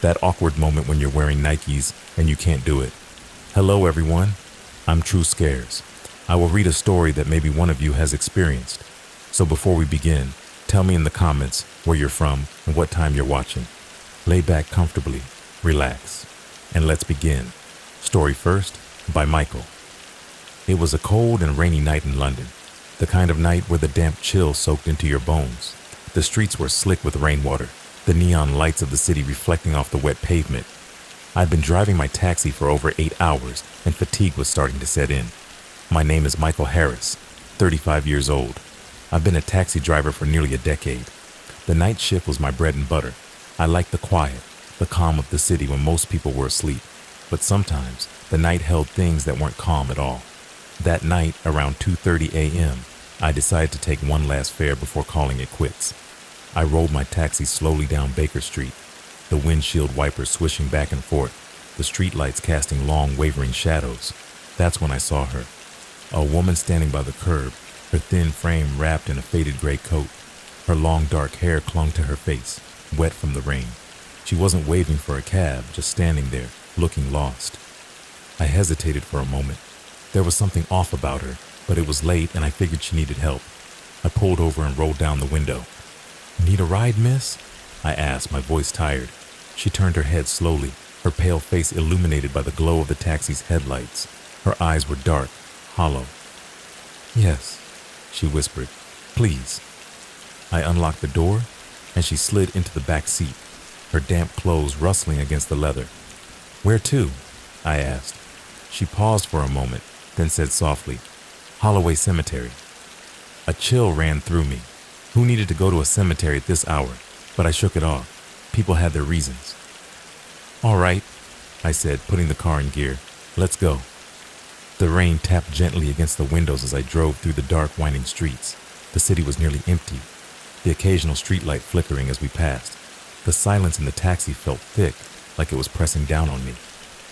That awkward moment when you're wearing Nikes and you can't do it. Hello everyone, I'm True Scares. I will read a story that maybe one of you has experienced. So before we begin, tell me in the comments where you're from and what time you're watching. Lay back comfortably, relax, and let's begin. Story first, by Michael. It was a cold and rainy night in London, the kind of night where the damp chill soaked into your bones. The streets were slick with rainwater, the neon lights of the city reflecting off the wet pavement. I'd been driving my taxi for over 8 hours and fatigue was starting to set in. My name is Michael Harris, 35 years old. I've been a taxi driver for nearly a decade. The night shift was my bread and butter. I liked the quiet, the calm of the city when most people were asleep. But sometimes, the night held things that weren't calm at all. That night, around 2:30 a.m., I decided to take one last fare before calling it quits. I rolled my taxi slowly down Baker Street, the windshield wipers swishing back and forth, the streetlights casting long, wavering shadows. That's when I saw her. A woman standing by the curb, her thin frame wrapped in a faded gray coat. Her long, dark hair clung to her face, wet from the rain. She wasn't waving for a cab, just standing there, looking lost. I hesitated for a moment. There was something off about her, but it was late and I figured she needed help. I pulled over and rolled down the window. "Need a ride, miss?" I asked, my voice tired. She turned her head slowly, her pale face illuminated by the glow of the taxi's headlights. Her eyes were dark, hollow. "Yes," she whispered. "Please." I unlocked the door, and she slid into the back seat, her damp clothes rustling against the leather. "Where to?" I asked. She paused for a moment, then said softly, "Holloway Cemetery." A chill ran through me. Who needed to go to a cemetery at this hour? But I shook it off. People had their reasons. "All right," I said, putting the car in gear. "Let's go." The rain tapped gently against the windows as I drove through the dark, winding streets. The city was nearly empty, the occasional streetlight flickering as we passed. The silence in the taxi felt thick, like it was pressing down on me.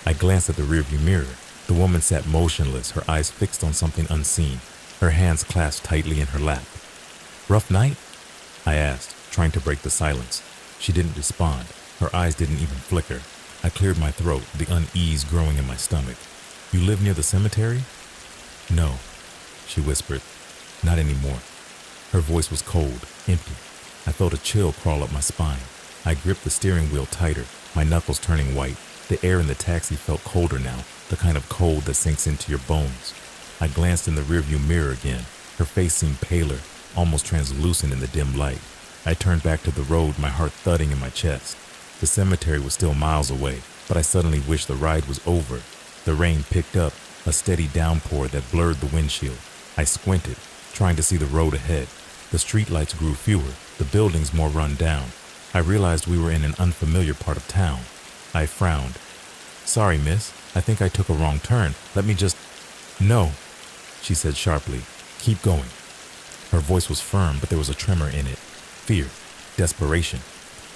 I glanced at the rearview mirror. The woman sat motionless, her eyes fixed on something unseen, her hands clasped tightly in her lap. "Rough night?" I asked, trying to break the silence. She didn't respond. Her eyes didn't even flicker. I cleared my throat, the unease growing in my stomach. "You live near the cemetery?" "No," she whispered. "Not anymore." Her voice was cold, empty. I felt a chill crawl up my spine. I gripped the steering wheel tighter, my knuckles turning white. The air in the taxi felt colder now, the kind of cold that sinks into your bones. I glanced in the rearview mirror again. Her face seemed paler, almost translucent in the dim light. I turned back to the road, my heart thudding in my chest. The cemetery was still miles away, but I suddenly wished the ride was over. The rain picked up, a steady downpour that blurred the windshield. I squinted, trying to see the road ahead. The streetlights grew fewer, the buildings more run down. I realized we were in an unfamiliar part of town. I frowned. "Sorry, miss, I think I took a wrong turn. Let me just—" "No," she said sharply. "Keep going." Her voice was firm, but there was a tremor in it. Fear, desperation.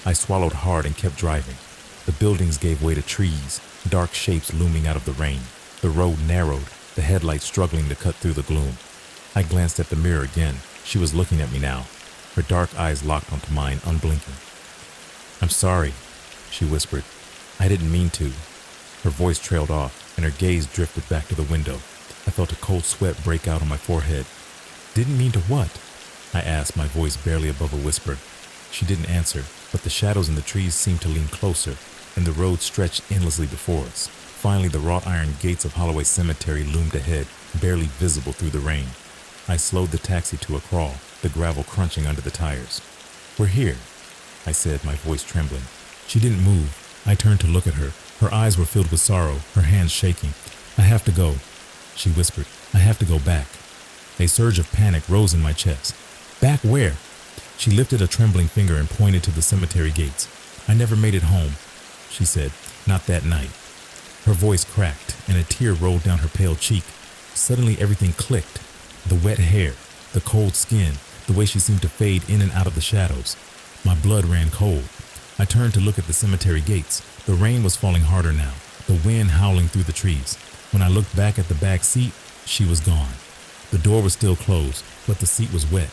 I swallowed hard and kept driving. The buildings gave way to trees, dark shapes looming out of the rain. The road narrowed, the headlights struggling to cut through the gloom. I glanced at the mirror again. She was looking at me now, her dark eyes locked onto mine, unblinking. "I'm sorry," she whispered. "I didn't mean to." Her voice trailed off, and her gaze drifted back to the window. I felt a cold sweat break out on my forehead. "Didn't mean to what?" I asked, my voice barely above a whisper. She didn't answer, but the shadows in the trees seemed to lean closer, and the road stretched endlessly before us. Finally, the wrought iron gates of Holloway Cemetery loomed ahead, barely visible through the rain. I slowed the taxi to a crawl, the gravel crunching under the tires. "We're here," I said, my voice trembling. She didn't move. I turned to look at her. Her eyes were filled with sorrow, her hands shaking. "I have to go," she whispered. "I have to go back." A surge of panic rose in my chest. "Back where?" She lifted a trembling finger and pointed to the cemetery gates. "I never made it home," she said. "Not that night." Her voice cracked, and a tear rolled down her pale cheek. Suddenly everything clicked. The wet hair, the cold skin, the way she seemed to fade in and out of the shadows. My blood ran cold. I turned to look at the cemetery gates. The rain was falling harder now, the wind howling through the trees. When I looked back at the back seat, she was gone. The door was still closed, but the seat was wet,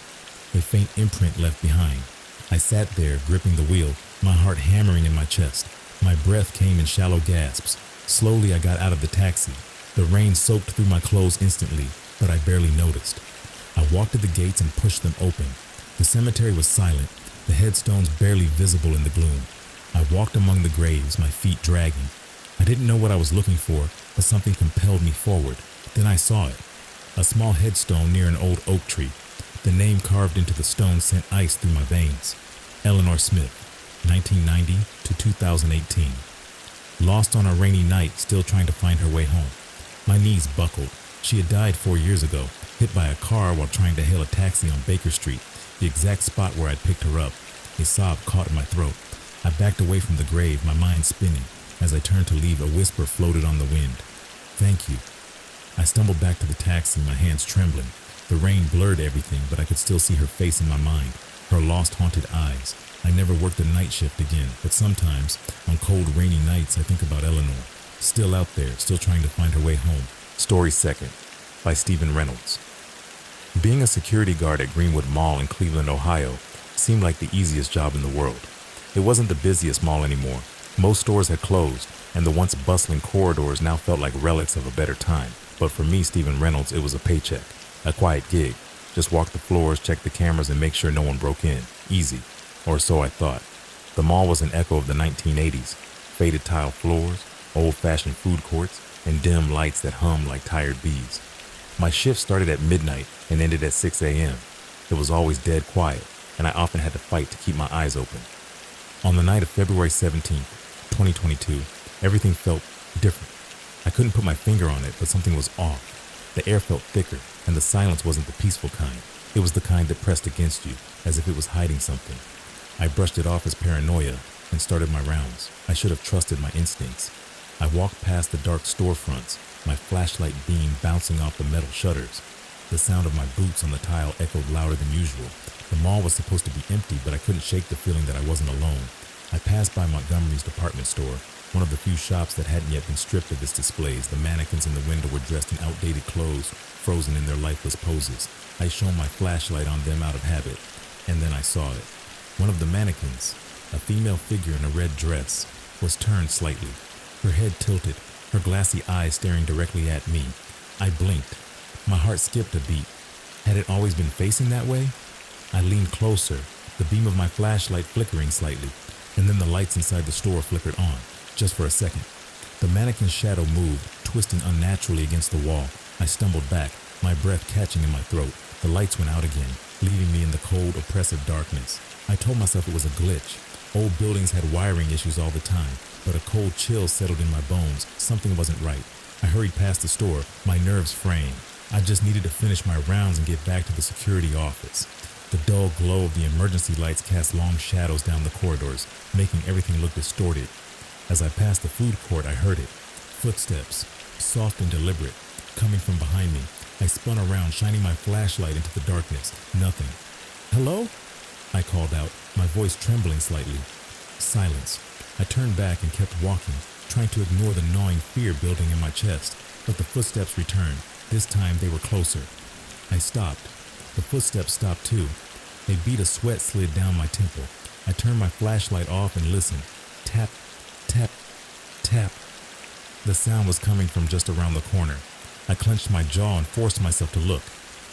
a faint imprint left behind. I sat there, gripping the wheel, my heart hammering in my chest. My breath came in shallow gasps. Slowly I got out of the taxi. The rain soaked through my clothes instantly, but I barely noticed. I walked to the gates and pushed them open. The cemetery was silent, the headstones barely visible in the gloom. I walked among the graves, my feet dragging. I didn't know what I was looking for, but something compelled me forward. Then I saw it. A small headstone near an old oak tree. The name carved into the stone sent ice through my veins. Eleanor Smith, 1990 to 2018. Lost on a rainy night, still trying to find her way home. My knees buckled. She had died 4 years ago, hit by a car while trying to hail a taxi on Baker Street, the exact spot where I'd picked her up. A sob caught in my throat. I backed away from the grave, my mind spinning. As I turned to leave, a whisper floated on the wind. Thank you. I stumbled back to the taxi, my hands trembling. The rain blurred everything, but I could still see her face in my mind, her lost, haunted eyes. I never worked a night shift again, but sometimes, on cold, rainy nights, I think about Eleanor, still out there, still trying to find her way home. Story second, by Stephen Reynolds. Being a security guard at Greenwood Mall in Cleveland, Ohio, seemed like the easiest job in the world. It wasn't the busiest mall anymore. Most stores had closed, and the once bustling corridors now felt like relics of a better time. But for me, Stephen Reynolds, it was a paycheck, a quiet gig. Just walk the floors, check the cameras, and make sure no one broke in. Easy. Or so I thought. The mall was an echo of the 1980s. Faded tile floors, old-fashioned food courts, and dim lights that hummed like tired bees. My shift started at midnight and ended at 6 a.m. It was always dead quiet, and I often had to fight to keep my eyes open. On the night of February 17th, 2022, everything felt different. I couldn't put my finger on it, but something was off. The air felt thicker, and the silence wasn't the peaceful kind. It was the kind that pressed against you, as if it was hiding something. I brushed it off as paranoia and started my rounds. I should have trusted my instincts. I walked past the dark storefronts, my flashlight beam bouncing off the metal shutters. The sound of my boots on the tile echoed louder than usual. The mall was supposed to be empty, but I couldn't shake the feeling that I wasn't alone. I passed by Montgomery's department store, one of the few shops that hadn't yet been stripped of its displays. The mannequins in the window were dressed in outdated clothes, frozen in their lifeless poses. I shone my flashlight on them out of habit, and then I saw it. One of the mannequins, a female figure in a red dress, was turned slightly, her head tilted, her glassy eyes staring directly at me. I blinked. My heart skipped a beat. Had it always been facing that way? I leaned closer, the beam of my flashlight flickering slightly, and then the lights inside the store flickered on, just for a second. The mannequin's shadow moved, twisting unnaturally against the wall. I stumbled back, my breath catching in my throat. The lights went out again, leaving me in the cold, oppressive darkness. I told myself it was a glitch. Old buildings had wiring issues all the time, but a cold chill settled in my bones. Something wasn't right. I hurried past the store, my nerves fraying. I just needed to finish my rounds and get back to the security office. The dull glow of the emergency lights cast long shadows down the corridors, making everything look distorted. As I passed the food court, I heard it. Footsteps, soft and deliberate, coming from behind me. I spun around, shining my flashlight into the darkness. Nothing. "Hello?" I called out, my voice trembling slightly. Silence. I turned back and kept walking, trying to ignore the gnawing fear building in my chest. But the footsteps returned. This time they were closer. I stopped. The footsteps stopped too. A bead of sweat slid down my temple. I turned my flashlight off and listened. Tap, tap, tap. The sound was coming from just around the corner. I clenched my jaw and forced myself to look.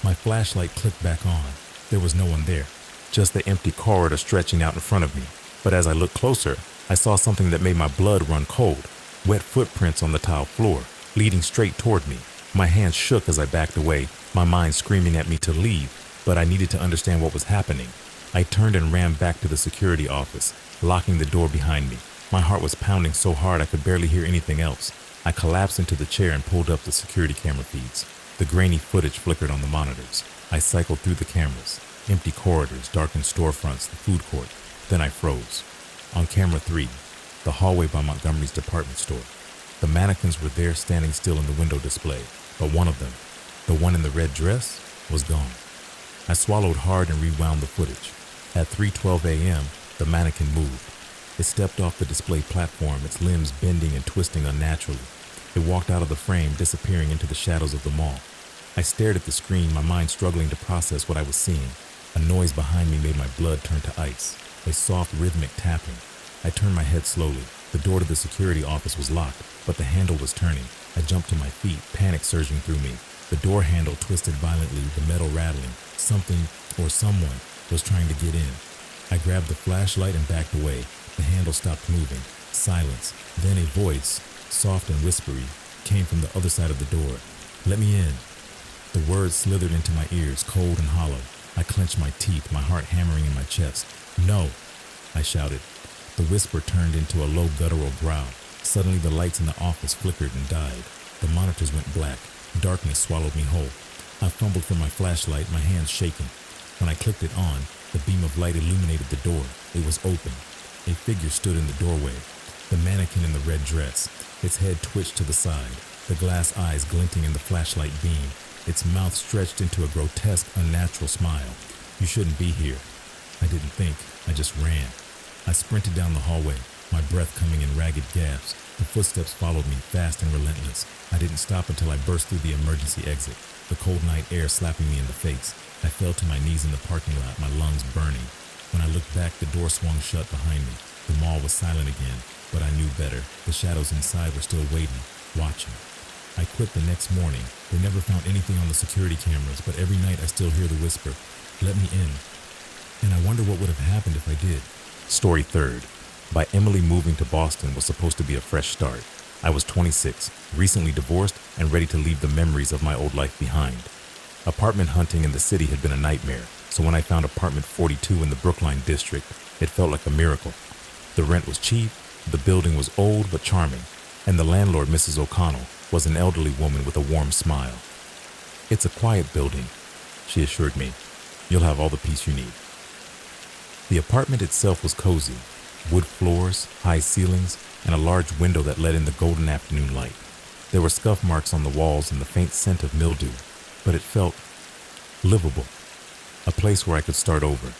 My flashlight clicked back on. There was no one there, just the empty corridor stretching out in front of me. But as I looked closer, I saw something that made my blood run cold. Wet footprints on the tile floor, leading straight toward me. My hands shook as I backed away, my mind screaming at me to leave, but I needed to understand what was happening. I turned and ran back to the security office, locking the door behind me. My heart was pounding so hard I could barely hear anything else. I collapsed into the chair and pulled up the security camera feeds. The grainy footage flickered on the monitors. I cycled through the cameras, empty corridors, darkened storefronts, the food court. Then I froze. On camera 3, the hallway by Montgomery's department store. The mannequins were there standing still in the window display, but one of them, the one in the red dress, was gone. I swallowed hard and rewound the footage. At 3:12 a.m., the mannequin moved. It stepped off the display platform, its limbs bending and twisting unnaturally. It walked out of the frame, disappearing into the shadows of the mall. I stared at the screen, my mind struggling to process what I was seeing. A noise behind me made my blood turn to ice, a soft rhythmic tapping. I turned my head slowly. The The door to the security office was locked, but the handle was turning. I jumped to my feet, panic surging through me. The door handle twisted violently, the metal rattling. Something or someone was trying to get in. I grabbed the flashlight and backed away. The handle stopped moving. Silence. Then a voice, soft and whispery, came from the other side of the door. "Let me in." The words slithered into my ears, cold and hollow. I clenched my teeth, my heart hammering in my chest. "No," I shouted. The whisper turned into a low guttural growl. Suddenly the lights in the office flickered and died. The monitors went black. Darkness swallowed me whole. I fumbled for my flashlight, my hands shaking. When I clicked it on, the beam of light illuminated the door. It was open. A figure stood in the doorway. The mannequin in the red dress. Its head twitched to the side, the glass eyes glinting in the flashlight beam. Its mouth stretched into a grotesque, unnatural smile. "You shouldn't be here." I didn't think. I just ran. I sprinted down the hallway, my breath coming in ragged gasps. The footsteps followed me, fast and relentless. I didn't stop until I burst through the emergency exit, the cold night air slapping me in the face. I fell to my knees in the parking lot, my lungs burning. When I looked back, the door swung shut behind me. The mall was silent again, but I knew better. The shadows inside were still waiting, watching. I quit the next morning. They never found anything on the security cameras, but every night I still hear the whisper, "Let me in." And I wonder what would have happened if I did. Story third. By Emily, moving to Boston was supposed to be a fresh start. I was 26, recently divorced, and ready to leave the memories of my old life behind. Apartment hunting in the city had been a nightmare, so when I found apartment 42 in the Brookline district, it felt like a miracle. The rent was cheap, the building was old but charming, and the landlord, Mrs. O'Connell, was an elderly woman with a warm smile. "It's a quiet building," she assured me. "You'll have all the peace you need." The apartment itself was cozy. Wood floors, high ceilings, and a large window that let in the golden afternoon light. There were scuff marks on the walls and the faint scent of mildew, but it felt livable, a place where I could start over.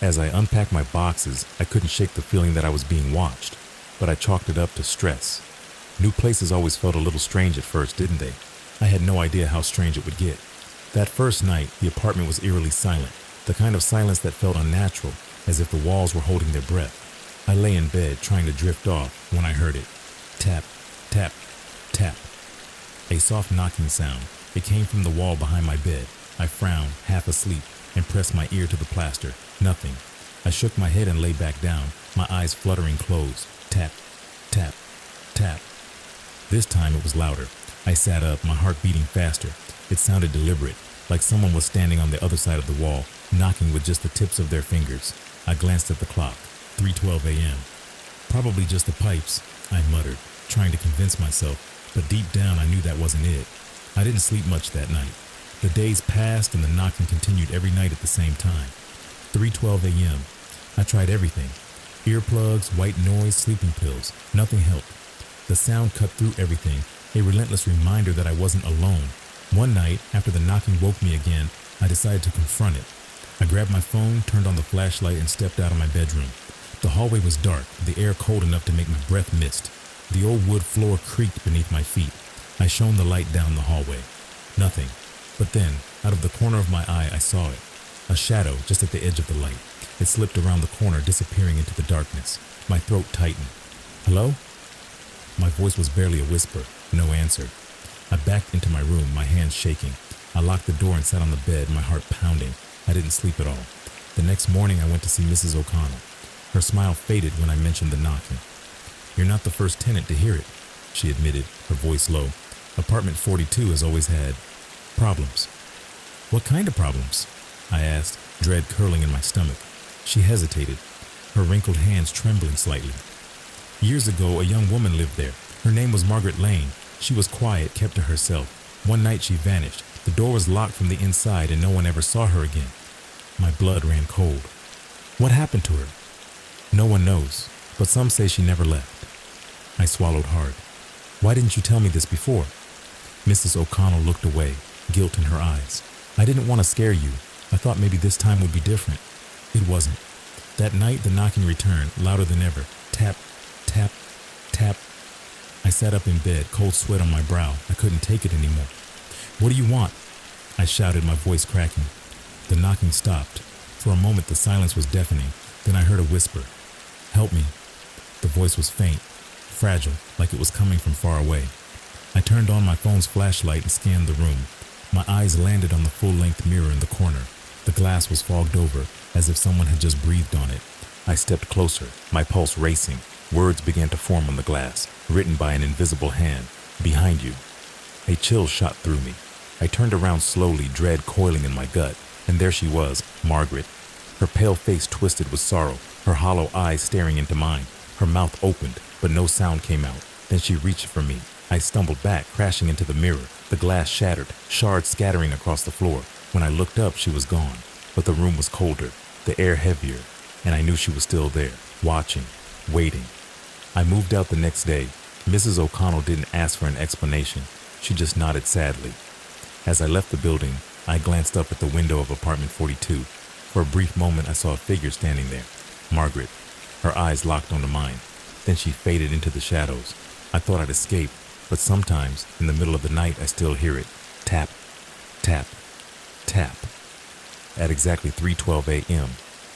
As I unpacked my boxes, I couldn't shake the feeling that I was being watched, but I chalked it up to stress. New places always felt a little strange at first, didn't they? I had no idea how strange it would get. That first night, the apartment was eerily silent, the kind of silence that felt unnatural, as if the walls were holding their breath. I lay in bed, trying to drift off, when I heard it. Tap, tap, tap. A soft knocking sound. It came from the wall behind my bed. I frowned, half asleep, and pressed my ear to the plaster. Nothing. I shook my head and lay back down, my eyes fluttering closed. Tap, tap, tap. This time it was louder. I sat up, my heart beating faster. It sounded deliberate, like someone was standing on the other side of the wall, knocking with just the tips of their fingers. I glanced at the clock. 3:12 a.m. "Probably just the pipes," I muttered, trying to convince myself, but deep down I knew that wasn't it. I didn't sleep much that night. The days passed and the knocking continued every night at the same time. 3:12 a.m. I tried everything. Earplugs, white noise, sleeping pills. Nothing helped. The sound cut through everything, a relentless reminder that I wasn't alone. One night, after the knocking woke me again, I decided to confront it. I grabbed my phone, turned on the flashlight, and stepped out of my bedroom. The hallway was dark, the air cold enough to make my breath mist. The old wood floor creaked beneath my feet. I shone the light down the hallway. Nothing. But then, out of the corner of my eye, I saw it. A shadow just at the edge of the light. It slipped around the corner, disappearing into the darkness. My throat tightened. "Hello?" My voice was barely a whisper. No answer. I backed into my room, my hands shaking. I locked the door and sat on the bed, my heart pounding. I didn't sleep at all. The next morning, I went to see Mrs. O'Connell. Her smile faded when I mentioned the knocking. "You're not the first tenant to hear it," she admitted, her voice low. "Apartment 42 has always had problems." "What kind of problems?" I asked, dread curling in my stomach. She hesitated, her wrinkled hands trembling slightly. "Years ago, a young woman lived there. Her name was Margaret Lane. She was quiet, kept to herself. One night she vanished. The door was locked from the inside and no one ever saw her again." My blood ran cold. "What happened to her?" "No one knows, but some say she never left." I swallowed hard. "Why didn't you tell me this before?" Mrs. O'Connell looked away, guilt in her eyes. "I didn't want to scare you. I thought maybe this time would be different." It wasn't. That night the knocking returned, louder than ever. Tap, tap, tap. I sat up in bed, cold sweat on my brow. I couldn't take it anymore. "What do you want?" I shouted, my voice cracking. The knocking stopped. For a moment the silence was deafening. Then I heard a whisper. "Help me." The voice was faint, fragile, like it was coming from far away. I turned on my phone's flashlight and scanned the room. My eyes landed on the full-length mirror in the corner. The glass was fogged over, as if someone had just breathed on it. I stepped closer, my pulse racing. Words began to form on the glass, written by an invisible hand. Behind you. A chill shot through me. I turned around slowly, dread coiling in my gut, and there she was, Margaret. Her pale face twisted with sorrow, her hollow eyes staring into mine. Her mouth opened, but no sound came out. Then she reached for me. I stumbled back, crashing into the mirror. The glass shattered, shards scattering across the floor. When I looked up, she was gone. But the room was colder, the air heavier, and I knew she was still there, watching, waiting. I moved out the next day. Mrs. O'Connell didn't ask for an explanation. She just nodded sadly. As I left the building, I glanced up at the window of apartment 42. For a brief moment, I saw a figure standing there. Margaret. Her eyes locked onto mine. Then she faded into the shadows. I thought I'd escape, but sometimes, in the middle of the night, I still hear it. Tap, tap, tap. At exactly 3:12 a.m.,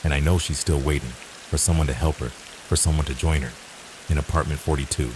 and I know she's still waiting for someone to help her, for someone to join her in apartment 42.